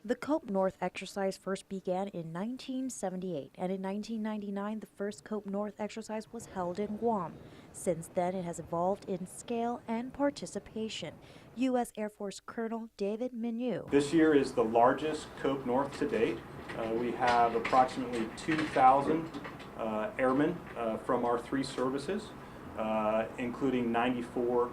The Cope North exercise first began in 1978, and in 1999 the first Cope North exercise was held in Guam. Since then it has evolved in scale and participation. U.S. Air Force Colonel David Minu. This year is the largest Cope North to date. We have approximately 2,000 airmen from our three services, including 94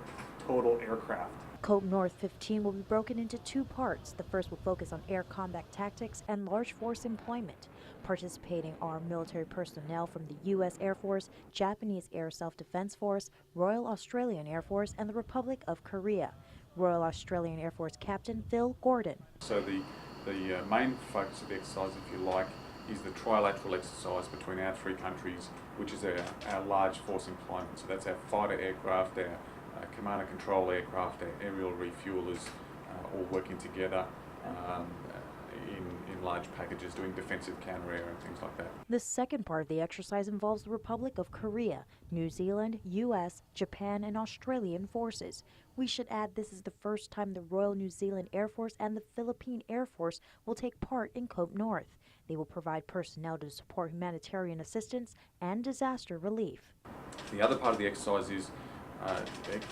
total aircraft. Cope North 15 will be broken into two parts. The first will focus on air combat tactics and large force employment. Participating are military personnel from the U.S. Air Force, Japanese Air Self-Defense Force, Royal Australian Air Force, and the Republic of Korea. Royal Australian Air Force Captain Phil Gordon. So the main focus of the exercise, if you like, is the trilateral exercise between our three countries, which is our large force employment. So that's our fighter aircraft, our command and control aircraft, our aerial refuelers, all working together in large packages, doing defensive counter-air and things like that. The second part of the exercise involves the Republic of Korea, New Zealand, U.S., Japan, and Australian forces. We should add this is the first time the Royal New Zealand Air Force and the Philippine Air Force will take part in Cope North. They will provide personnel to support humanitarian assistance and disaster relief. The other part of the exercise is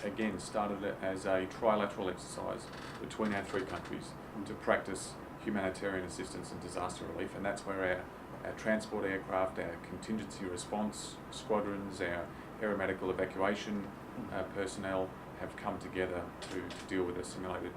again started as a trilateral exercise between our three countries to practice humanitarian assistance and disaster relief, and that's where our transport aircraft, our contingency response squadrons, our aeromedical evacuation personnel have come together to deal with a simulated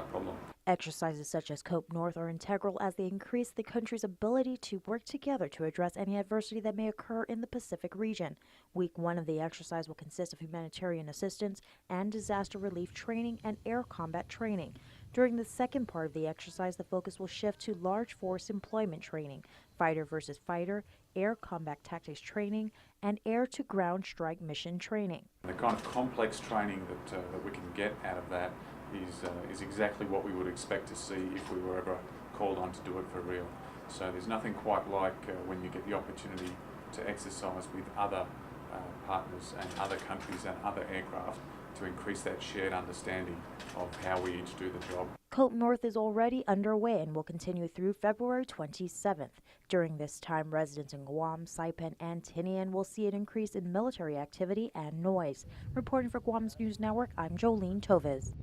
problem. Exercises such as Cope North are integral as they increase the country's ability to work together to address any adversity that may occur in the Pacific region. Week 1 of the exercise will consist of humanitarian assistance and disaster relief training and air combat training. During the second part of the exercise, the focus will shift to large force employment training, fighter versus fighter, air combat tactics training, and air-to-ground strike mission training. The kind of complex training that we can get out of that is exactly what we would expect to see if we were ever called on to do it for real. So there's nothing quite like when you get the opportunity to exercise with other partners and other countries and other aircraft to increase that shared understanding of how we each do the job. Cope North is already underway and will continue through February 27th. During this time, residents in Guam, Saipan, and Tinian will see an increase in military activity and noise. Reporting for Guam's News Network, I'm Jolene Toves.